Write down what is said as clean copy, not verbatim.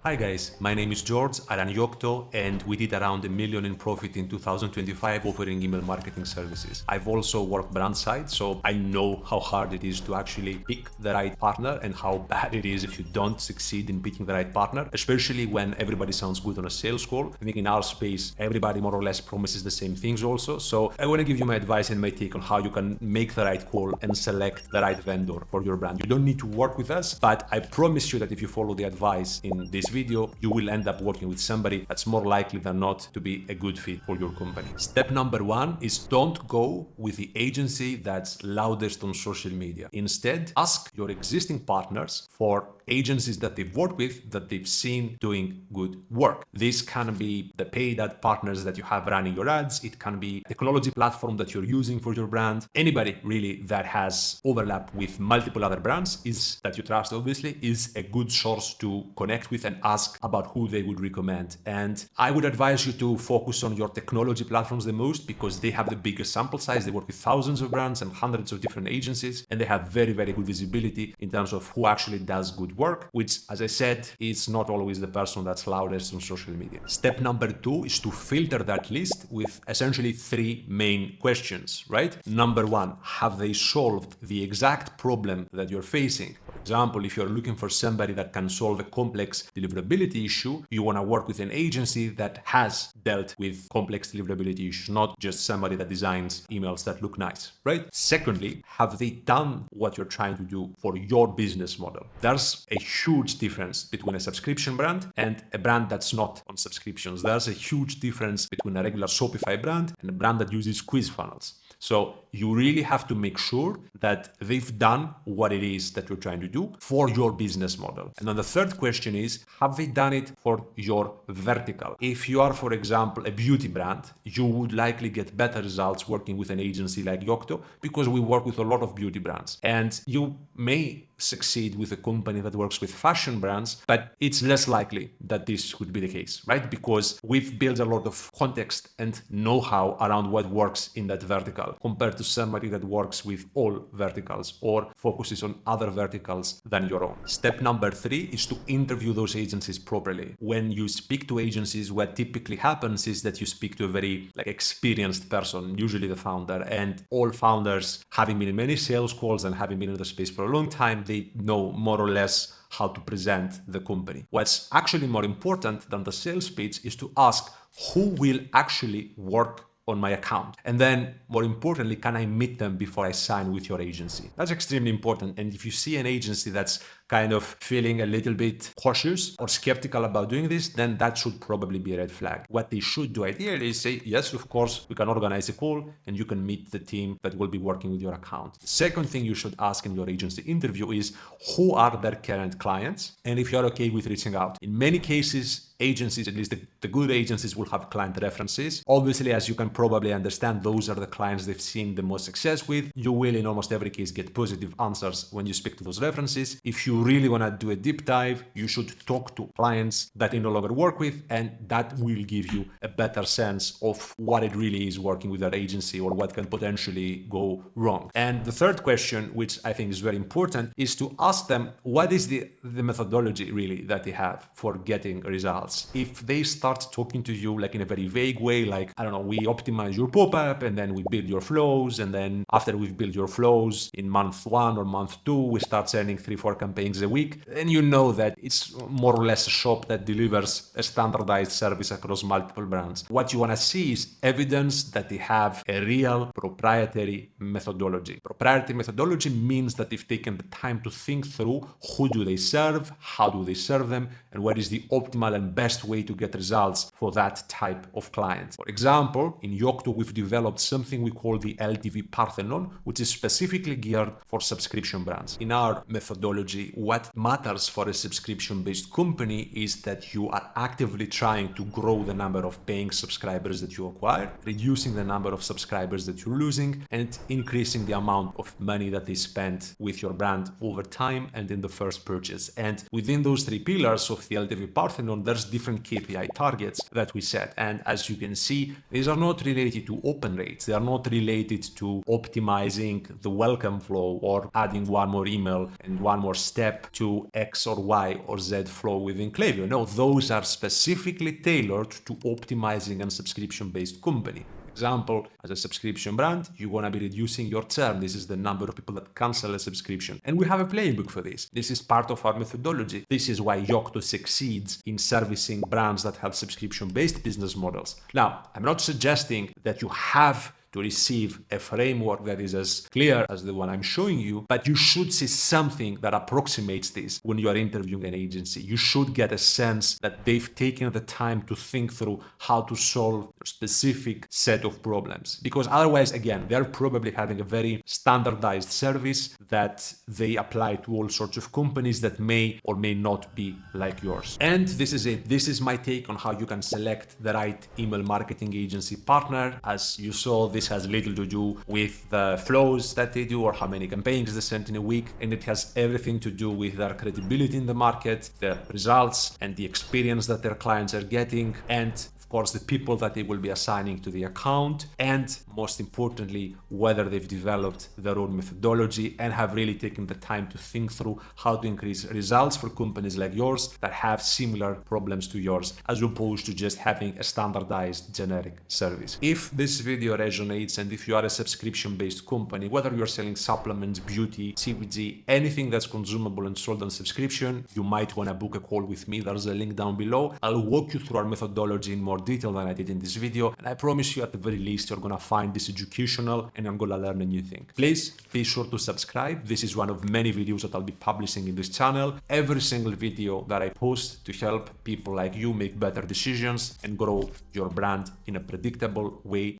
Hi guys, my name is George. I run Yocto and we did around $1 million in profit in 2025 offering email marketing services. I've also worked brand side, so I know how hard it is to actually pick the right partner and how bad it is if you don't succeed in picking the right partner, especially when everybody sounds good on a sales call. I think in our space, everybody more or less promises the same things also. So I want to give you my advice and my take on how you can make the right call and select the right vendor for your brand. You don't need to work with us, but I promise you that if you follow the advice in this video, you will end up working with somebody that's more likely than not to be a good fit for your company. Step number one is don't go with the agency that's loudest on social media. Instead, ask your existing partners for agencies that they've worked with that they've seen doing good work. This can be the paid ad partners that you have running your ads. It can be technology platform that you're using for your brand. Anybody really that has overlap with multiple other brands is that you trust, obviously, is a good source to connect with and ask about who they would recommend. And I would advise you to focus on your technology platforms the most because they have the biggest sample size. They work with thousands of brands and hundreds of different agencies, and they have very, very good visibility in terms of who actually does good work, which, as I said, is not always the person that's loudest on social media. Step number two is to filter that list with essentially three main questions, right? Number one, have they solved the exact problem that you're facing? For example, if you're looking for somebody that can solve a complex deliverability issue, you want to work with an agency that has dealt with complex deliverability issues, not just somebody that designs emails that look nice, right? Secondly, have they done what you're trying to do for your business model? There's a huge difference between a subscription brand and a brand that's not on subscriptions. There's a huge difference between a regular Shopify brand and a brand that uses quiz funnels. So you really have to make sure that they've done what it is that you're trying to do for your business model. And then the third question is, have they done it for your vertical? If you are, for example, a beauty brand, you would likely get better results working with an agency like Yocto because we work with a lot of beauty brands. And you may succeed with a company that works with fashion brands, but it's less likely that this would be the case, right? Because we've built a lot of context and know-how around what works in that vertical compared to somebody that works with all verticals or focuses on other verticals than your own. Step number three is to interview those agencies properly. When you speak to agencies, what typically happens is that you speak to a very experienced person, usually the founder, and all founders, having been in many sales calls and having been in the space for a long time, they know more or less how to present the company. What's actually more important than the sales pitch is to ask who will actually work on my account. And then more importantly, can I meet them before I sign with your agency? That's extremely important. And if you see an agency that's kind of feeling a little bit cautious or skeptical about doing this, then that should probably be a red flag. What they should do ideally is say, yes, of course, we can organize a call and you can meet the team that will be working with your account. The second thing you should ask in your agency interview is who are their current clients and if you're okay with reaching out. In many cases, agencies, at least the good agencies, will have client references. Obviously, as you can probably understand, those are the clients they've seen the most success with. You will, in almost every case, get positive answers when you speak to those references. If you really want to do a deep dive, you should talk to clients that you no longer work with, and that will give you a better sense of what it really is working with that agency or what can potentially go wrong. And the third question, which I think is very important, is to ask them what is the methodology really that they have for getting results. If they start talking to you in a very vague way, like, I don't know, we optimize your pop-up and then we build your flows, and then after we've built your flows in month 1 or month 2, we start sending 3-4 campaigns a week, then you know that it's more or less a shop that delivers a standardized service across multiple brands. What you want to see is evidence that they have a real proprietary methodology. Proprietary methodology means that they've taken the time to think through who do they serve, how do they serve them, and what is the optimal and best way to get results for that type of client. For example, in Yocto, we've developed something we call the LTV Parthenon, which is specifically geared for subscription brands. In our methodology, what matters for a subscription-based company is that you are actively trying to grow the number of paying subscribers that you acquire, reducing the number of subscribers that you're losing, and increasing the amount of money that they spend with your brand over time and in the first purchase. And within those three pillars of of the LTV Parthenon, there's different KPI targets that we set. And as you can see, these are not related to open rates. They are not related to optimizing the welcome flow or adding one more email and one more step to X or Y or Z flow within Klaviyo. No, those are specifically tailored to optimizing a subscription-based company. Example, as a subscription brand, you want to be reducing your churn. This is the number of people that cancel a subscription. And we have a playbook for this. This is part of our methodology. This is why Yocto succeeds in servicing brands that have subscription-based business models. Now, I'm not suggesting that you have to receive a framework that is as clear as the one I'm showing you, but you should see something that approximates this when you are interviewing an agency. You should get a sense that they've taken the time to think through how to solve a specific set of problems. Because otherwise, again, they're probably having a very standardized service that they apply to all sorts of companies that may or may not be like yours. And this is it. This is my take on how you can select the right email marketing agency partner. As you saw, this has little to do with the flows that they do or how many campaigns they send in a week, and it has everything to do with their credibility in the market, the results and the experience that their clients are getting, and of course the people that they will be assigning to the account, and most importantly, whether they've developed their own methodology and have really taken the time to think through how to increase results for companies like yours that have similar problems to yours, as opposed to just having a standardized generic service. If this video resonates and if you are a subscription-based company, whether you're selling supplements, beauty, CPG, anything that's consumable and sold on subscription, you might want to book a call with me. There's a link down below. I'll walk you through our methodology in more detail than I did in this video, and I promise you at the very least you're gonna find this educational and you're gonna learn a new thing. Please be sure to subscribe. This is one of many videos that I'll be publishing in this channel. Every single video that I post to help people like you make better decisions and grow your brand in a predictable way